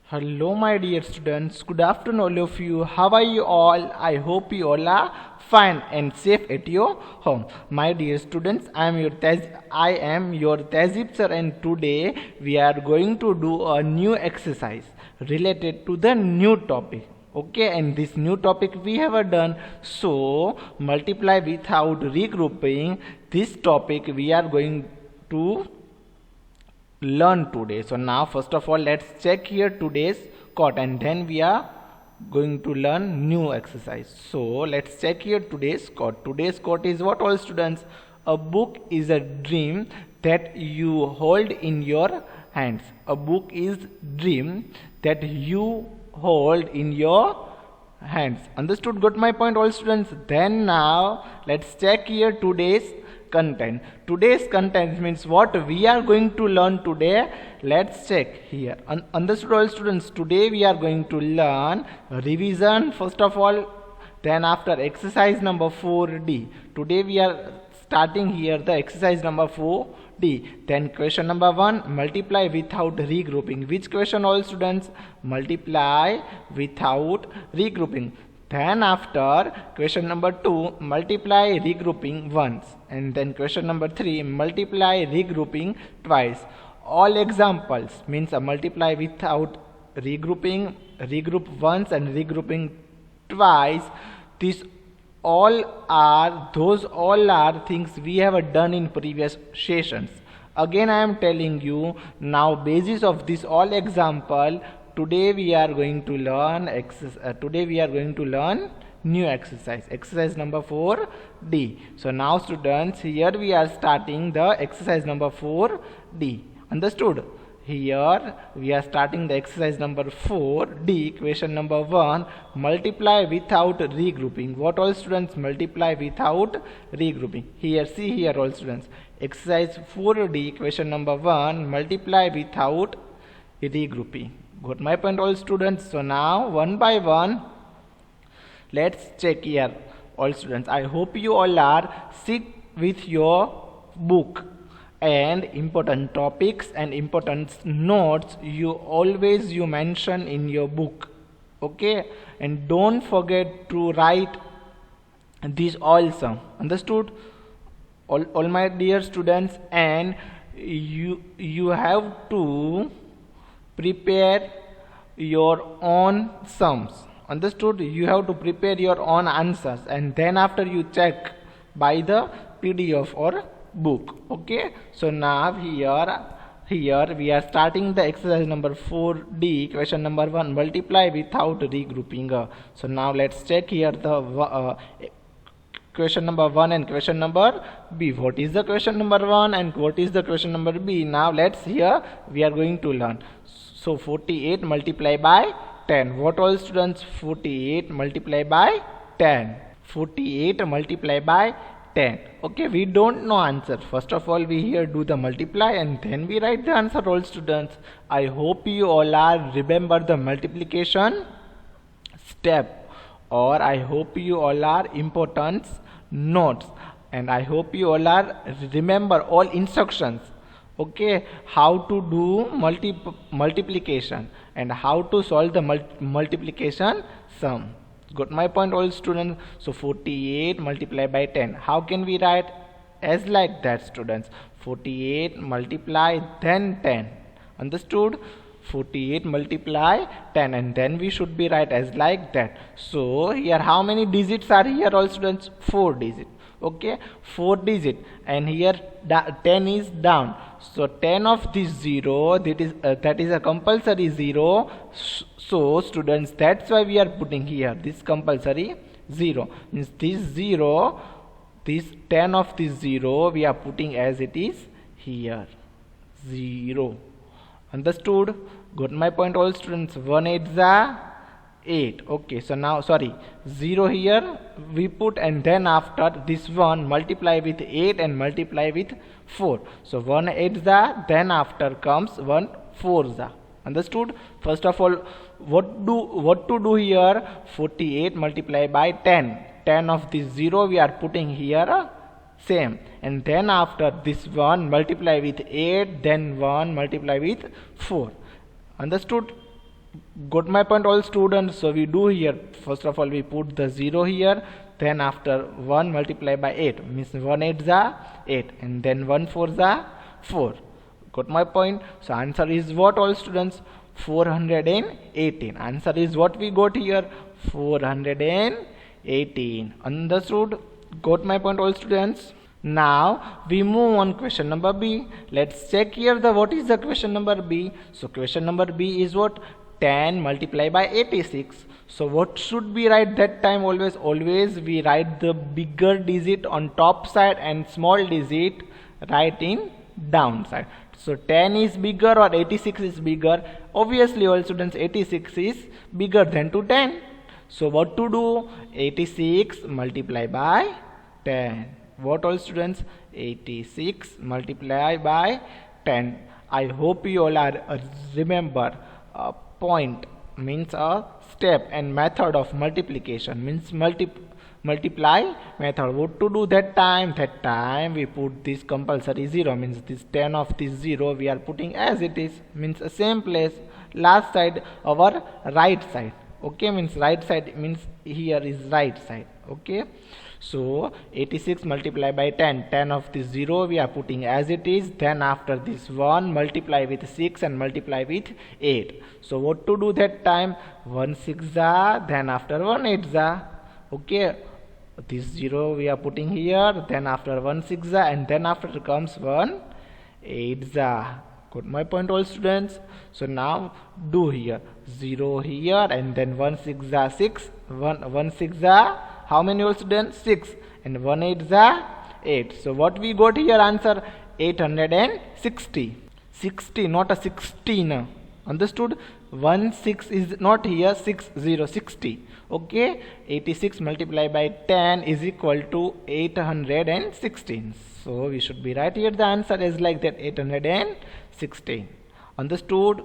Hello, my dear students. Good afternoon, all of you. How are you all? I hope you all are fine and safe at your home. My dear students, I am your Tazib sir, and today we are going to do a new exercise related to the new topic. Okay, and this new topic we have done. So multiply without regrouping. This topic we are going to learn today. So now first of all, let's check here today's quote, and then we are going to learn new exercise. So let's check here today's quote. Today's quote is what, all students? A book is a dream that you hold in your hands. A book is dream that you hold in your hands. Understood? Got my point, all students? Then now let's check here today's content. Today's content means what we are going to learn today. Let's check here. Understood, all students? Today we are going to learn revision first of all, then after exercise number 4D. Today we are starting here the exercise number 4D. Then question number 1, multiply without regrouping. Which question, all students? Multiply without regrouping. Then after question number 2, multiply regrouping once, and then question number 3, multiply regrouping twice. All examples means a multiply without regrouping, regroup once and regrouping twice. Those all are things we have done in previous sessions. Again I am telling you, now basis of this all example, today we are going to learn new exercise number 4D. So now students, here we are starting the exercise number 4D. Understood? Here we are starting the exercise number 4D. Question number 1, multiply without regrouping. What, all students? Multiply without regrouping. Here, see here, all students, exercise 4D, question number 1, multiply without regrouping. Got my point, all students? So now one by one let's check here, all students. I hope you all are sit with your book, and important topics and important notes you mention in your book. Okay, and don't forget to write this also. Understood, all my dear students? And you have to prepare your own sums. Understood? You have to prepare your own answers, and then after you check by the PDF or book. Okay, so now here we are starting the exercise number 4D, question number 1, multiply without regrouping. So now let's check here the question number 1 and question number B. What is the question number 1 and what is the question number B? Now let's here we are going to learn. So 48 multiply by 10. What, all students? 48 multiply by 10. 48 multiply by 10. Okay, we don't know answer. First of all, we here do the multiply and then we write the answer, all students. I hope you all are remember the multiplication step, or I hope you all are important notes, and I hope you all are remember all instructions. Okay, how to do multiplication and how to solve the multiplication sum. Got my point, all students? So 48 multiply by 10. How can we write as like that, students? 48 multiply then 10. Understood? 48 multiply 10, and then we should be write as like that. So here how many digits are here, all students? 4 digits. Okay, 4 digit, and here 10 is down. So 10 of this 0, that is a compulsory 0. So students, that's why we are putting here this compulsory 0. Means this 0, this 10 of this 0 we are putting as it is here 0. Understood? Got my point, all students? 1 8 is 8. Okay, so now 0 here we put, and then after this 1 multiply with 8 and multiply with 4. So 1 8 is then after comes 1 4 is. Understood? First of all, what to do here? 48 multiply by 10. 10 of this 0 we are putting here same, and then after this 1 multiply with 8, then 1 multiply with 4. Understood? got my point all students? So we do here, first of all we put the 0 here, then after 1 multiply by 8 means 1 8 is 8, and then 1 4 is 4. Got my point? So answer is what all students? 418. Answer is what we got here? 418. Understood? Got my point all students? Now we move on question number B. Let's check here the what is the question number B. So question number B is what? 10 multiplied by 86. So what should we write that time? Always we write the bigger digit on top side and small digit right in down side. So 10 is bigger or 86 is bigger? Obviously all students, 86 is bigger than to 10. So what to do? 86 multiplied by 10. What all students? 86 multiplied by 10. I hope you all are remember a point means a step and method of multiplication means multiply method. What to do that time? That time we put this compulsory 0 means this 10 of this 0 we are putting as it is means the same place, last side our right side. Okay, means right side means here is right side. Okay, so 86 multiplied by 10, 10 of this 0 we are putting as it is, then after this 1 multiply with 6 and multiply with 8. So what to do that time? 1 6 then after 1 8 okay, this 0 we are putting here, then after 1 6 and then after comes 1 8 Got my point all students? So now do here 0 here and then 1 6 6, 1 6 how many all students? 6, and 1 8 8. So what we got here answer? 860. 60, not a 16. Understood? 1 6 is not here, 6 0 60. Okay, 86 multiplied by 10 is equal to 816. So we should be right here, the answer is like that, 816. Understood?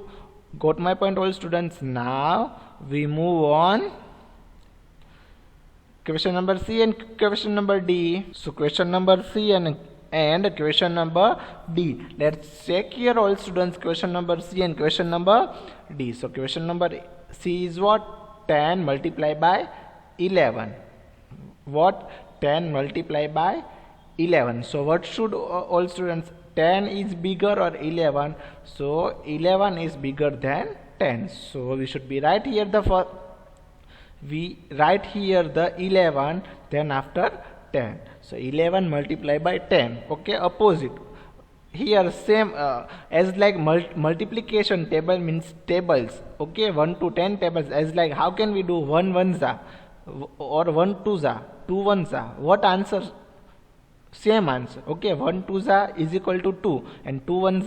Got my point all students? Now we move on question number C and question number D. So question number C and question number D. Let's check here all students, question number C and question number D. So question number C is what? 10 multiplied by 11. What? 10 multiplied by 11. So what should all students? 10 is bigger or 11? So 11 is bigger than 10. So we should be right here the first. We write here the 11, then after 10. So 11 multiplied by 10. Okay, opposite. Here same as like multiplication table means tables. Okay, 1 to 10 tables. As like how can we do 1 1 or 1 2 2 1 What answer? Same answer. Okay, 1 2 is equal to 2 and 2 1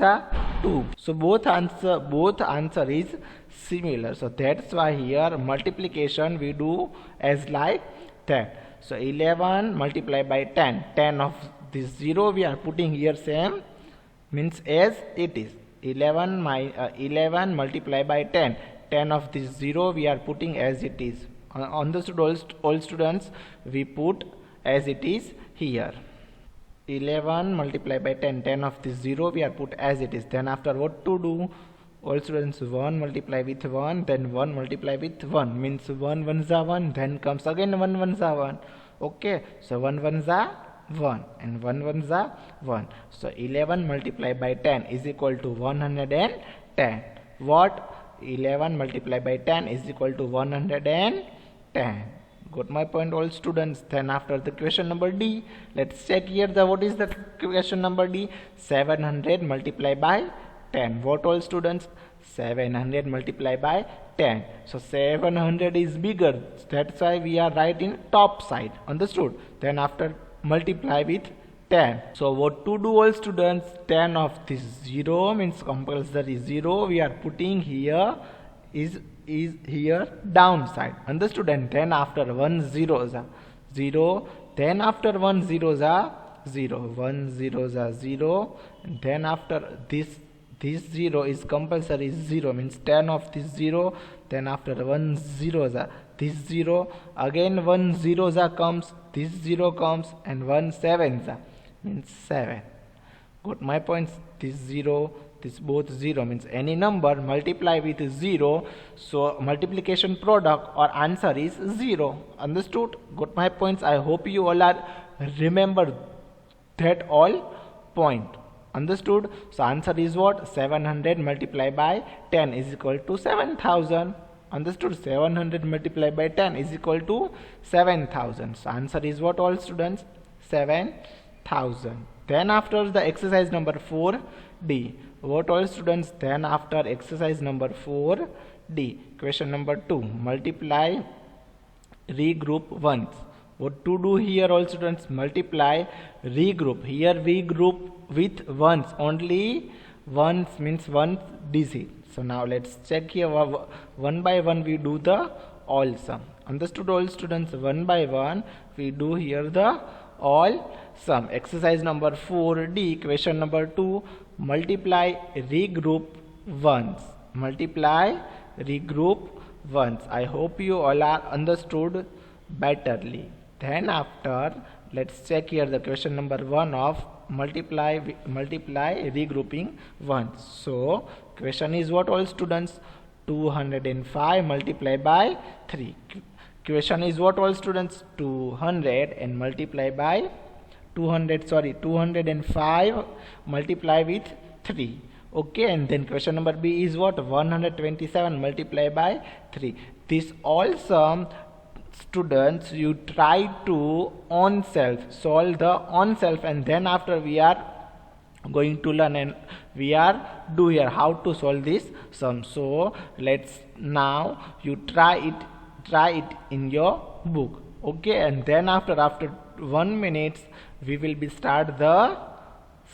2. So both answer is similar. So that's why here multiplication we do as like that. So 11 multiplied by 10. 10 of this 0 we are putting here same means as it is. 11 multiplied by 10. 10 of this 0 we are putting as it is. Understood all students? We put as it is here. 11 multiplied by 10. 10 of this 0 we are put as it is. Then after what to do? All students, 1 multiply with 1, then 1 multiply with 1 means 1 1 1, then comes again 1 1 1. Okay, so 1 1 1 and 1 1 1. So 11 multiplied by 10 is equal to 110. What? 11 multiplied by 10 is equal to 110. Got my point all students? Then after the question number D, let's check here the what is the question number D? 700 multiplied by 10. What all students? 700 multiplied by 10. So 700 is bigger, that's why we are writing top side. Understood? Then after multiply with 10. So what to do all students? 10 of this 0 means compulsory 0 we are putting here is here downside. Understood? And then after 1 0 0, then after 1 0 0, 1 0 0, and then after this 0 is compulsory 0 means 10 of this 0, then after 1 0 this 0, again 1 0 comes, this 0 comes, and 1 7 means 7. Got my points? This 0, this both 0 means any number multiply with 0, so multiplication product or answer is 0. Understood? Got my points? I hope you all are remember that all point. Understood? So answer is what? 700 multiplied by 10 is equal to 7000. Understood? 700 multiplied by 10 is equal to 7000. So answer is what, all students? 7000. Then after the exercise number 4D, what all students? Then after exercise number 4D, question number 2, multiply regroup ones. What to do here, all students? Multiply regroup. Here we group with ones, only ones means one digit. So now let's check here, one by one we do the all sum. Understood, all students? One by one we do here the all sum. Exercise number 4D, question number 2, multiply regroup ones. Multiply regroup ones. I hope you all are understood betterly. Then after, let's check here the question number 1 of multiply regrouping ones. So question is what, all students? 205 multiplied by 3. Question is what, all students? 200 and multiply by 205 multiply with 3. Okay, and then question number B is what? 127 multiplied by 3. This all sum, students, you try to on self solve the on self, and then after we are going to learn and we are do here how to solve this sum. So let's now you try it in your book. Okay, and then after 1 minute we will be start the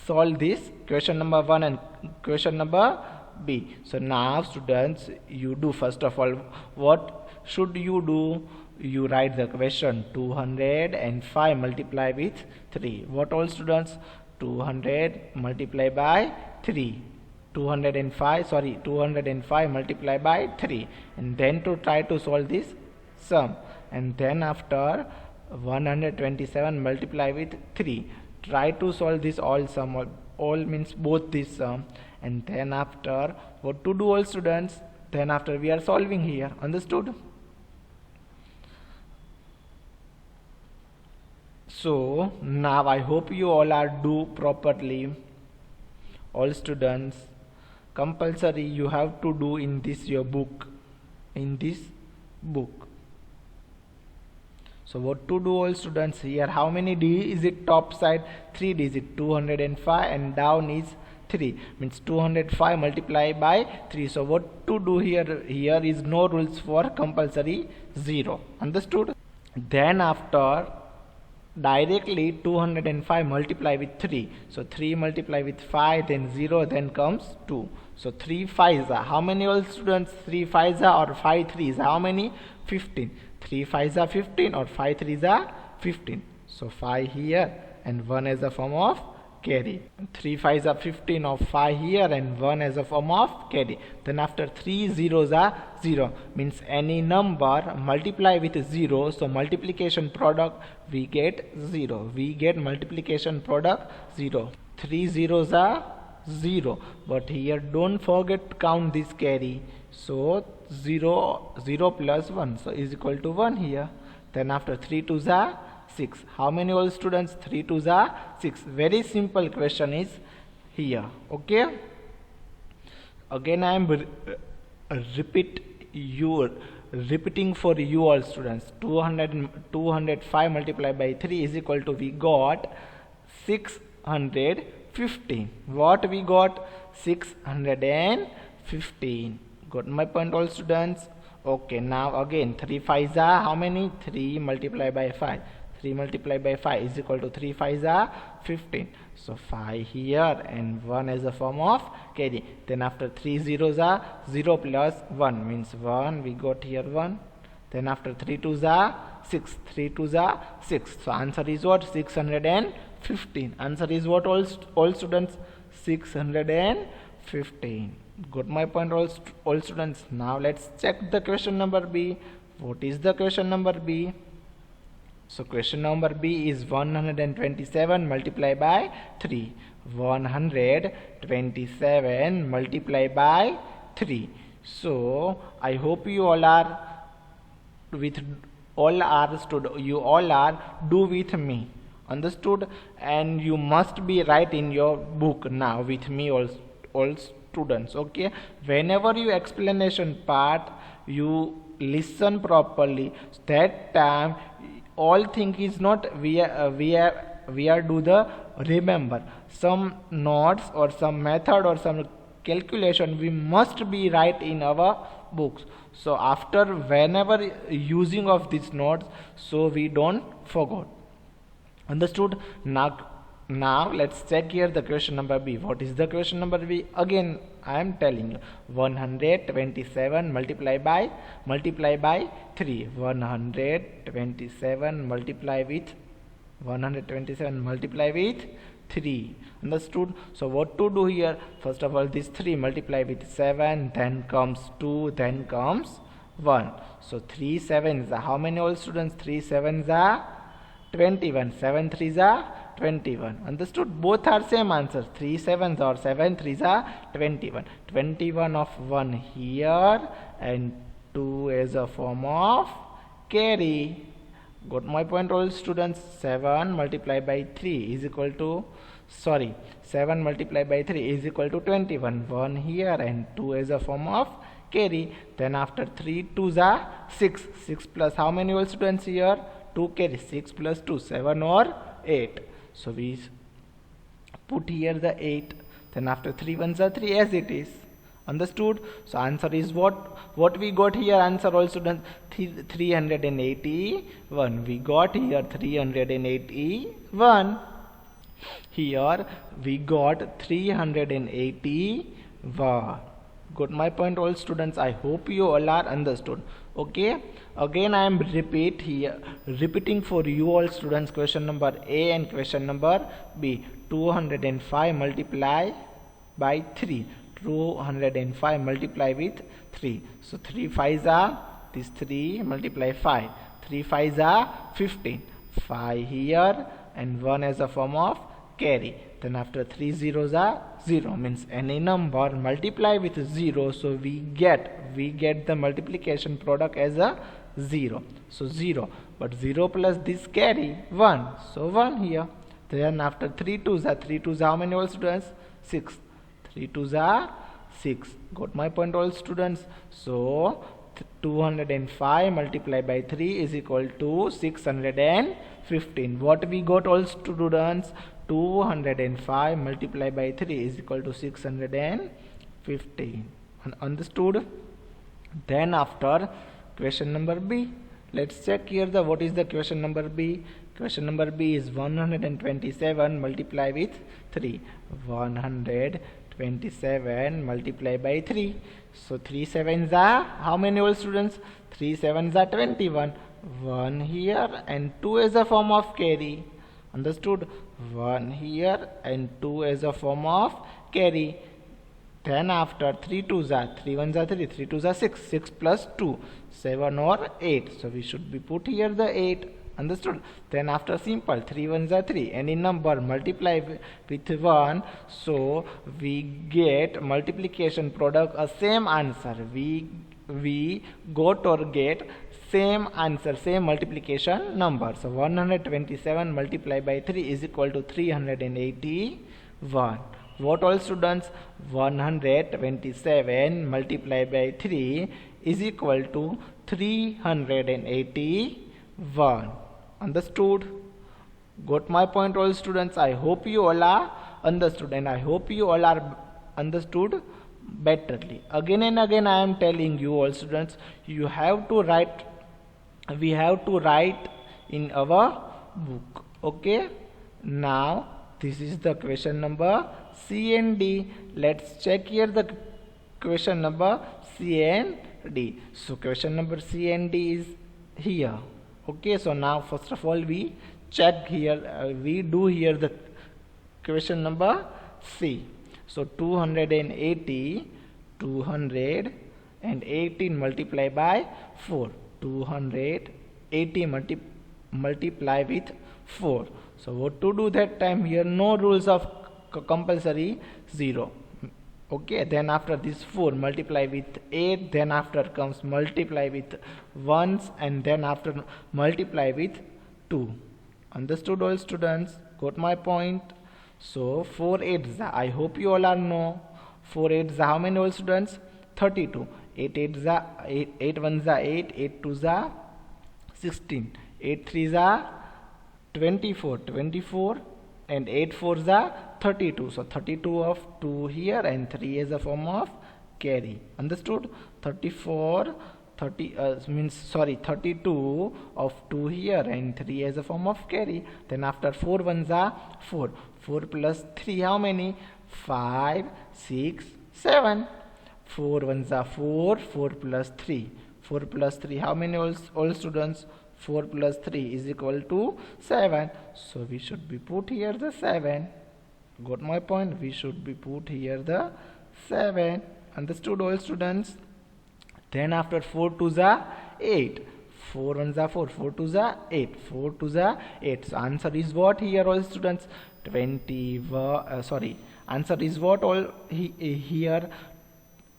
solve this question number 1 and question number B. So now students, you do first of all, what should you do? You write the question 205 multiply with 3. What all students? 200 multiply by 3. 205 multiply by 3, and then to try to solve this sum, and then after 127 multiply with 3, try to solve this all sum, all means both this sum, and then after what to do, all students? Then after we are solving here. Understood? So now I hope you all are do properly. All students, compulsory you have to do in this your book, in this book. So what to do, all students? Here how many D is it? Top side 3 digit, 205, and down is 3, means 205 multiplied by 3. So what to do here? Here is no rules for compulsory, 0. Understood? Then after directly 205 multiply with 3. So 3 multiply with 5, then 0, then comes 2. So 3 5s are how many, all students? 3 5s are or 5 3s are how many? 15. 3 5s are 15 or 5 3s are 15. So 5 here and 1 as a form of carry. 3 5s are 15 of 5 here and 1 as a form of carry. Then after 3 zeros are 0, means any number multiply with 0, so multiplication product we get 0. We get multiplication product 0. 3 zeros are 0, but here don't forget to count this carry. So 0 plus 1, so is equal to 1 here. Then after 3 2s are 6. How many, all students? 3 2s are 6. Very simple question is here. Okay, again I am repeating for you all students. 205 multiplied by 3 is equal to, we got 615. What we got? 615. Got my point, all students? Okay, now again 3 5s are how many? 3 multiplied by 5. 3 multiplied by 5 is equal to 3 5s are 15. So 5 here and 1 as a form of carry. Then after 3 zeros are 0 plus 1, means 1, we got here 1. Then after 3 2s are 6. 3 2s are 6. So answer is what? 615. Answer is what, all students? 615. Got my point, all students? Now let's check the question number B. What is the question number B? So question number B is 127 multiplied by 3. 127 multiplied by 3. So I hope you all are with all are stood, you all are do with me, understood, and you must be right in your book now with me all students. Okay, whenever you explanation part you listen properly, that time all thing is not we are do the remember some notes or some method or some calculation, we must be right in our books. So after whenever using of these notes, so we don't forget, understood. Now let's check here the question number B. What is the question number B? Again I am telling you, 127 multiplied by 3. 127 multiply with 127 multiply with 3, understood. So what to do here? First of all, this 3 multiply with 7, then comes 2, then comes 1. So 3 sevens are how many, all students? 3 sevens are 21, 7 threes are 21, understood. Both are same answers, 3 sevens or 7 threes are 21. 21 of 1 here and 2 as a form of carry. Got my point, all students? 7 multiplied by 3 is equal to 7 multiplied by 3 is equal to 21. 1 here and 2 as a form of carry. Then after 3 2s are 6. 6 plus how many, all students? Here 2 carry. 6 plus 2 7 or 8. So we put here the 8. Then after 3 ones are 3 as it is, understood. So answer is what we got here? Answer, all students, 381. We got here 381. Here we got 381. Got my point, all students? I hope you all are understood. Okay, again I am repeating for you all students, question number A and question number B. 205 multiply by 3. 205 multiply with 3. So 3 5s are this 3 multiply 5. 3 5s are 15. 5 here and 1 as a form of carry. Then after 3 zeros are 0, means any number multiply with 0, so we get the multiplication product as a 0. So 0, but 0 plus this carry 1, so 1 here. Then after 3 2s are 3 2s how many, all students? 6. 3 2s are 6. Got my point, all students? So 205 multiplied by 3 is equal to 615. What we got, all students? 205 multiplied by 3 is equal to 615. Understood? Then after question number B, let's check here the what is the question number B. Question number B is 127 multiplied with 3. 127 multiplied by 3. So 3 sevens are how many, all students? 3 sevens are 21. 1 here and 2 as a form of carry, understood. 1 here and 2 as a form of carry. Then after 3 2s are 3 1s are 3, 3 2s are 6. 6 plus 2 7 or 8. So we should be put here the 8, understood. Then after simple 3 1s are 3. Any number multiply with 1, so we get multiplication product a same answer. We got or get same answer, same multiplication number. So 127 multiplied by 3 is equal to 381. What, all students? 127 multiplied by 3 is equal to 381. Understood? Got my point, all students? I hope you all are understood, and I hope you all are understood betterly. Again and again I am telling you, all students, you have to write, we have to write in our book. Okay, now this is the question number C and D. Let's check here the question number C and D. So question number C and D is here. Okay, so now first of all we check here, we do here the question number C. So 218 multiplied by 4. 280 multiply with 4. So what to do that time? Here no rules of compulsory 0. Okay, then after this 4 multiply with 8, then after comes multiply with 1s, and then after multiply with 2. Understood all students? Got my point? So 4 8s, I hope you all are know. 4 8s, how many all students? 32. 8 8s, 8 1s, 8, 8 2s, 16, 8 3s, 24, and 8 4s, 32. So 32 of 2 here and 3 is a form of carry. Understood? 32 of 2 here and 3 as a form of carry. Then after 4 1s are 4. 4 plus 3, how many? 5, 6, 7. 4 1s are 4. 4 plus 3. 4 plus 3, how many all students? 4 plus 3 is equal to 7. So we should be put here the 7. Got my point? We should be put here the 7. Understood all students? Then after 4 2s are 8. 4 1s are 4. 4 2s are 8. 4 2s are 8. So answer is what here all students? Answer is what all here?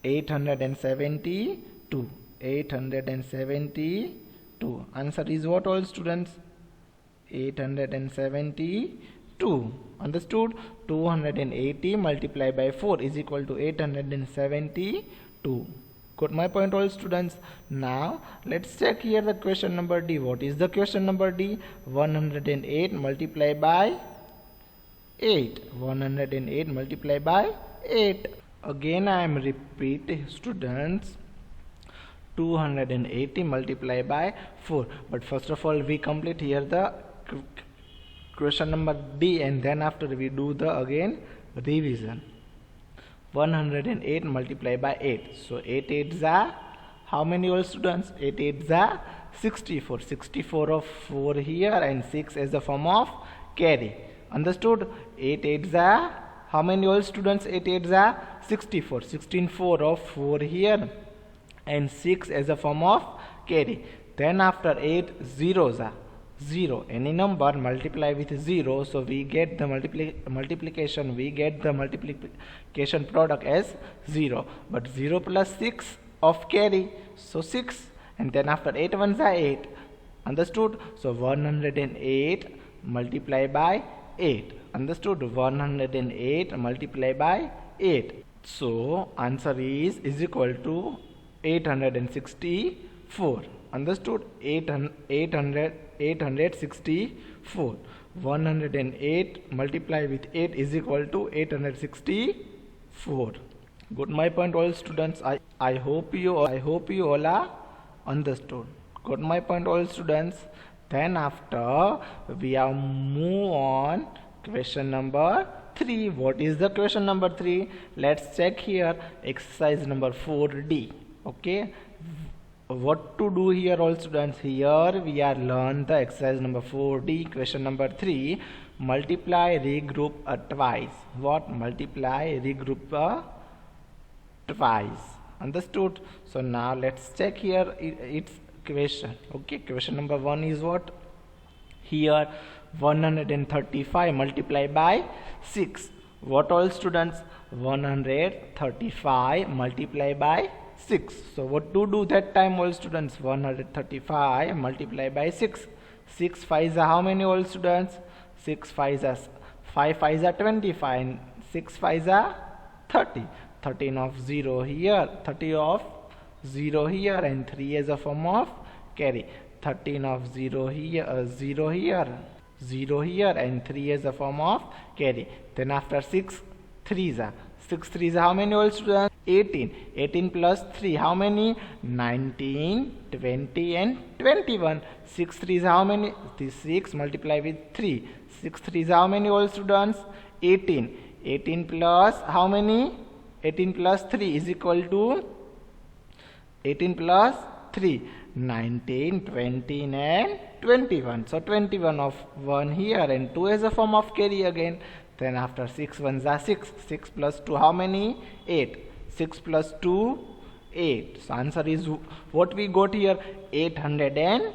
872. 872. Answer is what all students? 872. Understood? 280 multiplied by 4 is equal to 872. Got my point all students? Now let's check here the question number D. What is the question number D? 108 multiplied by 8. 108 multiplied by 8. Again I am repeating students, 280 multiplied by 4. But first of all we complete here the question number D, and then after we do the again revision. 108 multiplied by 8. So 8 8s are, how many all students? 8 8s are 64. 64 of 4 here and 6 as a form of carry. Understood? 8 8s are, how many all students? 8 8s are 64. 16 4 of 4 here and 6 as a form of carry. Then after 8 zeros are 0. Any number multiply with 0, so we get the multiplication product as 0. But 0 plus 6 of carry, so 6. And then after 8 1s are 8. Understood? So 108 multiplied by 8. Understood? 108 multiplied by 8. So answer is equal to 864. Understood? 864. 108 multiplied with 8 is equal to 864. Got my point all students? I hope you all are understood. Got my point all students? Then after we are move on question number 3. What is the question number 3? Let's check here exercise number 4D. Okay, what to do here all students? Here we are learn the exercise number 4D question number 3. Multiply regroup twice. What? Multiply regroup twice. Understood? So now let's check here its question. Okay, question number 1 is what? Here 135 multiplied by 6. What all students? 135 multiplied by 6. So what to do that time all students? 135 multiplied by 6. 6 5s are how many all students? 6 5s are 5 5s are 25 and 6 5s are 30. 13 of 0 here, 30 of 0 here, and 3 is a form of carry. 13 of 0 here, 0 here, 0 here, and 3 is a form of carry. Then after 6 3s are 6 3s are how many all students? 18. 18 plus 3, how many? 19, 20 and 21. 6 3s are how many? This 6 multiply with 3. 6 3s are how many all students? 18. 18 plus how many? 18 plus 3 is equal to 18 plus 3, 19, 20 and 21. So 21 of 1 here and 2 is a form of carry again. Then after 6 1s are 6. 6 plus 2 how many? 8. 6 plus 2 8. So answer is what we got here? 810.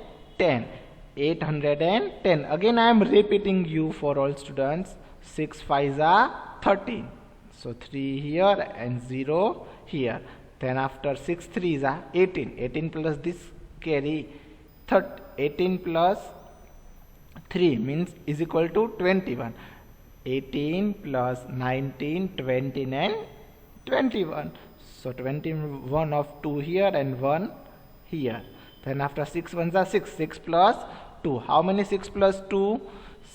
810. Again I am repeating you for all students. 6 5s are 13. So 3 here and 0 here. Then after 6 3s are 18. 18 plus this carry 18 plus 3 means is equal to 21. 18 plus 19, 29, 21. So 21 of 2 here and 1 here. Then after 6 ones are 6. 6 plus 2. How many 6 plus 2?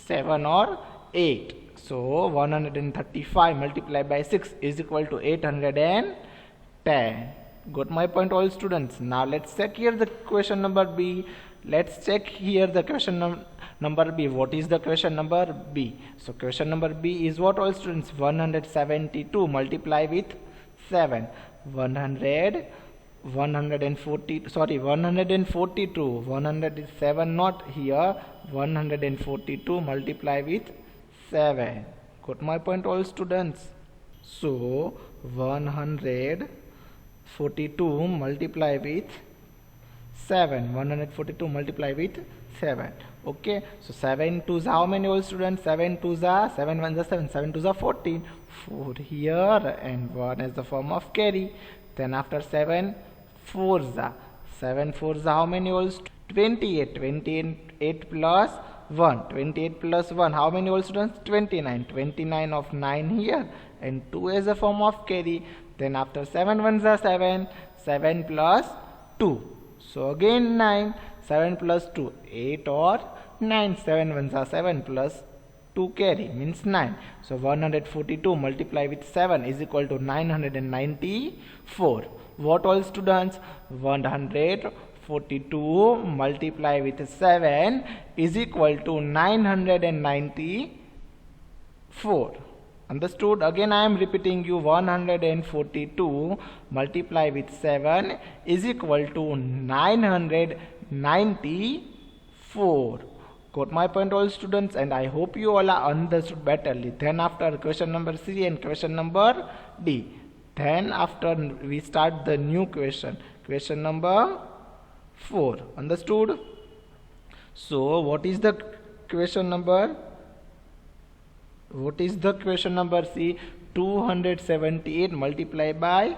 7 or 8. So 135 multiplied by 6 is equal to 810. Got my point, all students? Now let's check here the question number B. Let's check here the question number B. What is the question number B? So question number B is what, all students? 172 multiply with 7. 142. 107 not here. 142 multiply with 7. Got my point, all students? So 142 multiply with 7. 142 multiply with 7. Okay, so 7 2s how many, all students? 7 2s are 7 1s are 7. 7 2s are 14. 4 here and 1 as the form of carry. Then after 7 4s are 7 4s are how many, all? 28. 28 plus 1. 28 plus 1 how many, all students? 29. 29 of 9 here and 2 as a form of carry. Then after 7 1s are 7. 7 plus 2. So again 9. 7 plus 2, 8 or 9. 7 1s are 7 plus 2 carry means 9. So 142 multiply with 7 is equal to 994. What, all students? 142 multiply with 7 is equal to 994. Understood? Again I am repeating you, 142 multiply with 7 is equal to 994. Got my point, all students? And I hope you all are understood betterly. Then after question number C and question number D. Then after we start the new question. Question number 4. Understood? So what is the question number? What is the question number C? 278 multiply by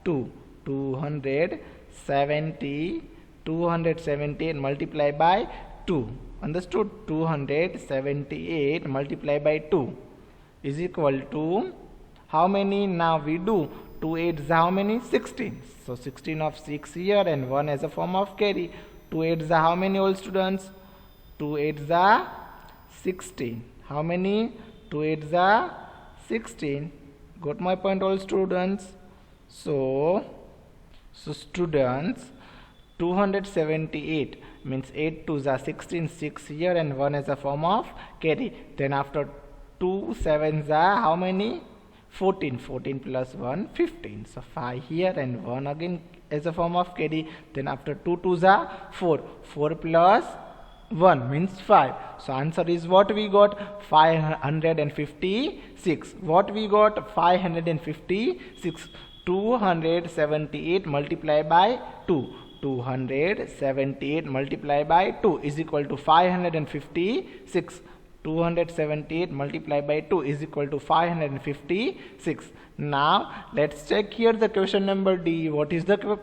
2. 278 multiply by 2. Understood? 278 multiply by 2 is equal to how many? Now we do 2 8s how many? 16. So 16 of 6 here and 1 as a form of carry. 2 8s are how many, all students? 2 8s are 16. How many? 2 8s are 16. Got my point, all students? So students, 278 means 8 2s are 16, 6 here and 1 as a form of carry. Then after 2 7s are how many? 14. 14 plus 1 15. So 5 here and 1 again as a form of carry. Then after 2 2s are 4. 4 plus 1 means 5. So answer is what we got? 556. What we got? 556. 278 multiplied by 2. 278 multiplied by 2 is equal to 556. 278 multiplied by 2 is equal to 556. Now let's check here the question number D. What is the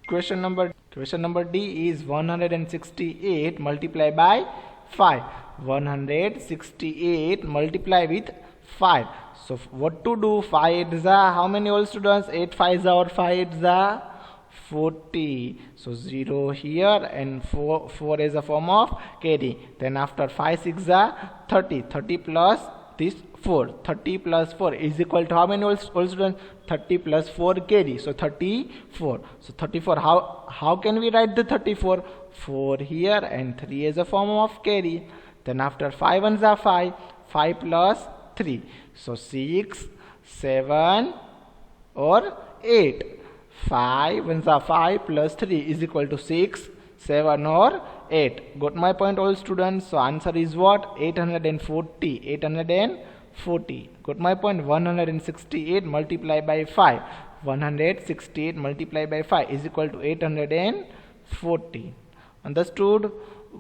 question number? Question number D is 168 multiplied by 5. 168 multiply with 5. So what to do? 5 8s are how many, all students? 8 5s are or 5 8s are 40. So 0 here and 4 is a form of carry. Then after 5 6 are 30. 30 plus this 4. 30 plus 4 is equal to how many, all students? 30 plus 4 carry. So 34. So 34. How can we write the 34? 4 here and 3 is a form of carry. Then after 5 1s are 5. 5 plus 3. So 6 7 or 8. 5 1s are 5 plus 3 is equal to 6 7 or 8. Got my point, all students? So answer is what? 840. 840. Got my point? 168 multiplied by 5. 168 multiplied by 5 is equal to 840. Understood?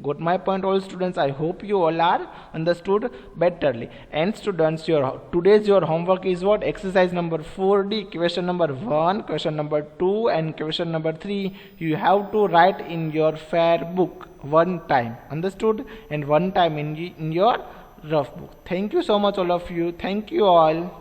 got my point, all students? I hope you all are understood betterly. And students, today's homework is what? Exercise number 4D, question number 1, question number 2 and question number 3. You have to write in your fair book one time, understood, and one time in your rough book. Thank you so much all of you. Thank you all.